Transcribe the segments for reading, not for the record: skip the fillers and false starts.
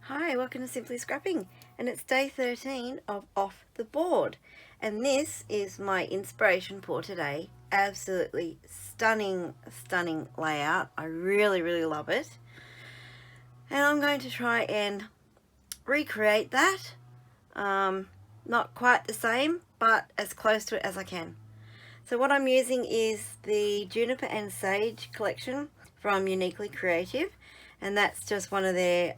Hi, welcome to Simply Scrapping, and it's day 13 of Off the Board, and this is my inspiration for today. Absolutely stunning layout. I really love it, and I'm going to try and recreate that. Not quite the same, but as close to it as I can. So what I'm using is the Juniper and Sage collection from Uniquely Creative, and that's just one of their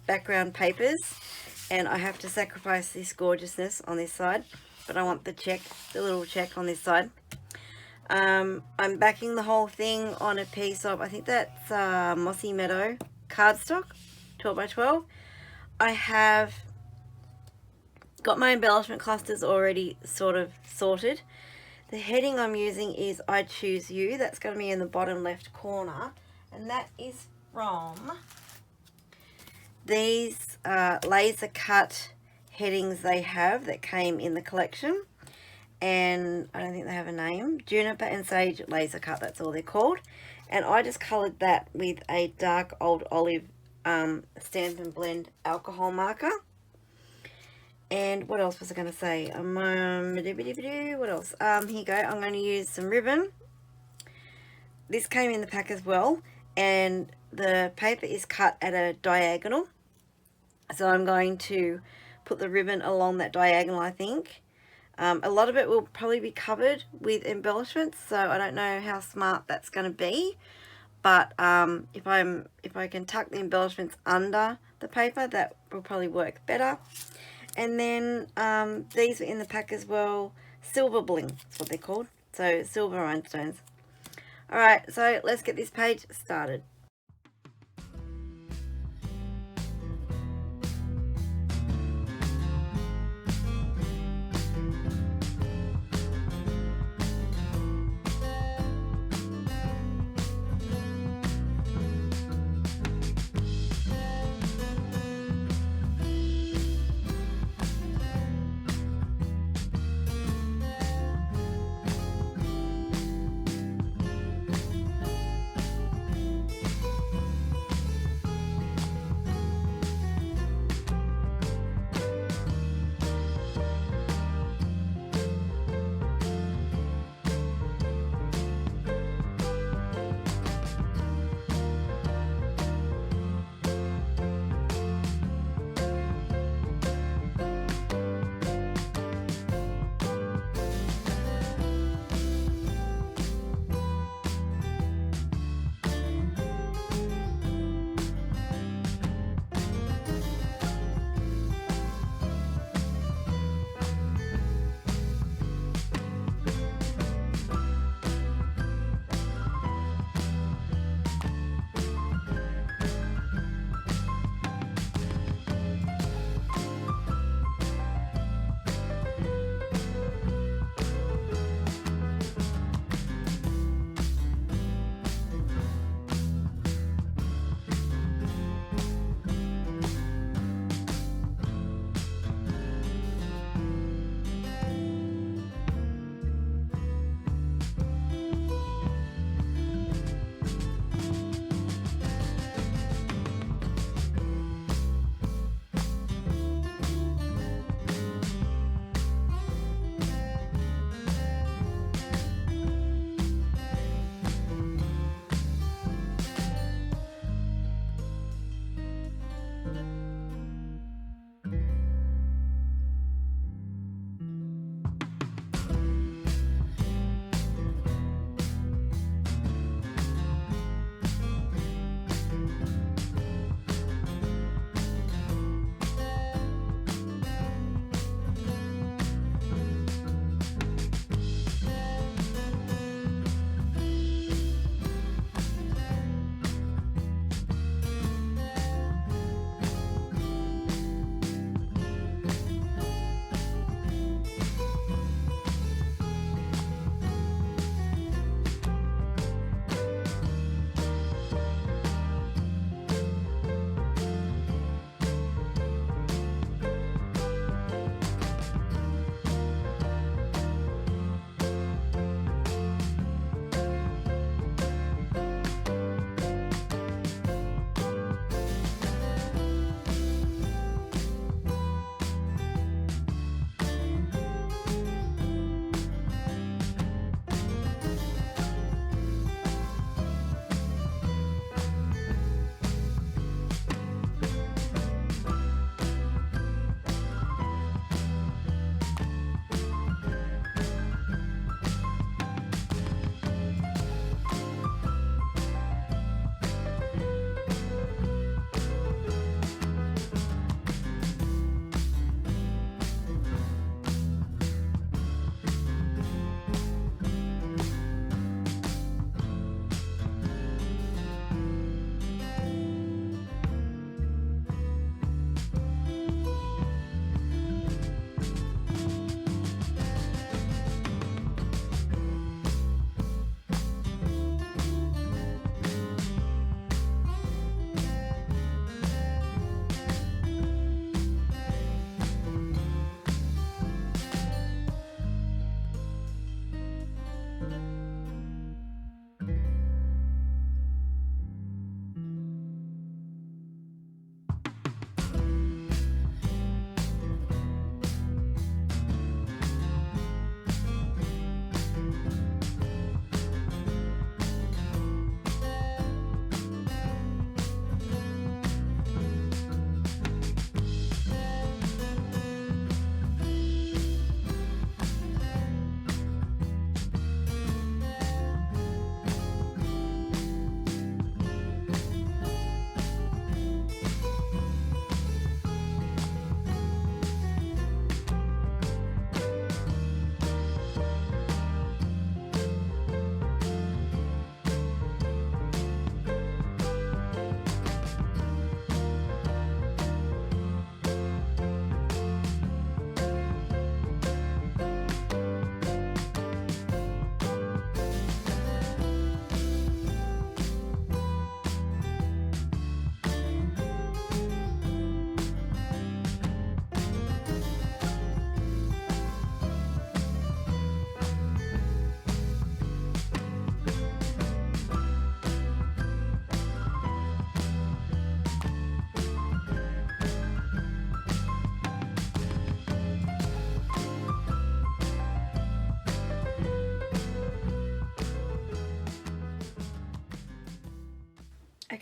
background papers, and I have to sacrifice this gorgeousness on this side, but I want the little check on this side. I'm backing the whole thing on a piece of, I think that's Mossy Meadow cardstock, 12 by 12. I have got my embellishment clusters already sort of sorted. The heading I'm using is I Choose You. That's going to be in the bottom left corner, and that is from these laser cut headings they have that came in the collection, and I don't think they have a name. Juniper and Sage laser cut, that's all they're called. And I just coloured that with a dark old olive Stamp & Blend alcohol marker. And what else was I going to say? What else? Here you go. I'm going to use some ribbon. This came in the pack as well, and the paper is cut at a diagonal. So I'm going to put the ribbon along that diagonal, I think. A lot of it will probably be covered with embellishments, so I don't know how smart that's going to be. But if I can tuck the embellishments under the paper, that will probably work better. And then these were in the pack as well. Silver bling, that's what they're called. So silver rhinestones. Alright, so let's get this page started.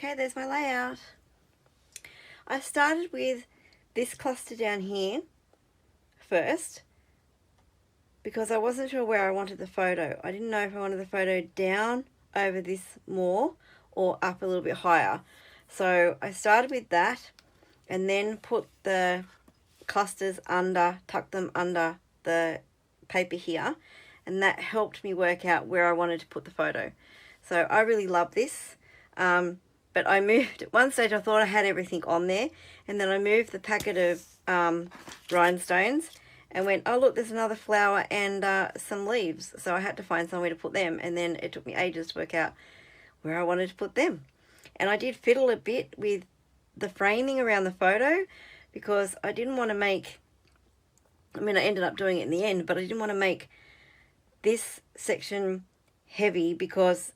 Okay, there's my layout. I started with this cluster down here first because I wasn't sure where I wanted the photo. I didn't know if I wanted the photo down over this more or up a little bit higher. So I started with that and then put the clusters under, tuck them under the paper here, and that helped me work out where I wanted to put the photo. So I really love this. But I moved, at one stage I thought I had everything on there, and then I moved the packet of rhinestones and went, oh look, there's another flower and some leaves. So I had to find somewhere to put them, and then it took me ages to work out where I wanted to put them. And I did fiddle a bit with the framing around the photo because I didn't want to make, I mean I ended up doing it in the end, but I didn't want to make this section heavy because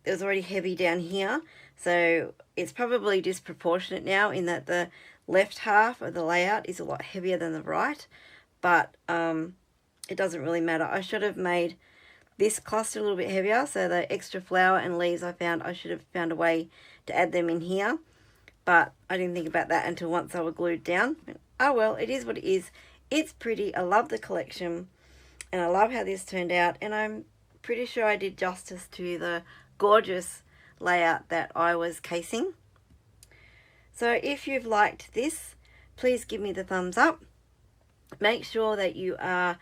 it was already heavy down here. So it's probably disproportionate now in that the left half of the layout is a lot heavier than the right, but it doesn't really matter. I should have made this cluster a little bit heavier, so the extra flower and leaves I should have found a way to add them in here, but I didn't think about that until once they were glued down. Oh well, it is what it is. It's pretty. I love the collection and I love how this turned out, and I'm pretty sure I did justice to the gorgeous layout that I was casing. So if you've liked this, please give me the thumbs up. Make sure that you are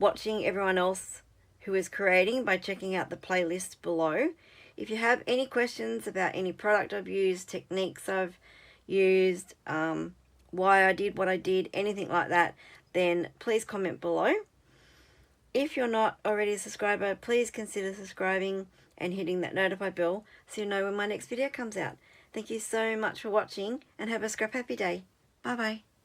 watching everyone else who is creating by checking out the playlist below. If you have any questions about any product I've used, techniques I've used, why I did what I did, anything like that, then please comment below. If you're not already a subscriber, please consider subscribing and hitting that notify bell so you know when my next video comes out. Thank you so much for watching and have a scrap happy day. Bye bye.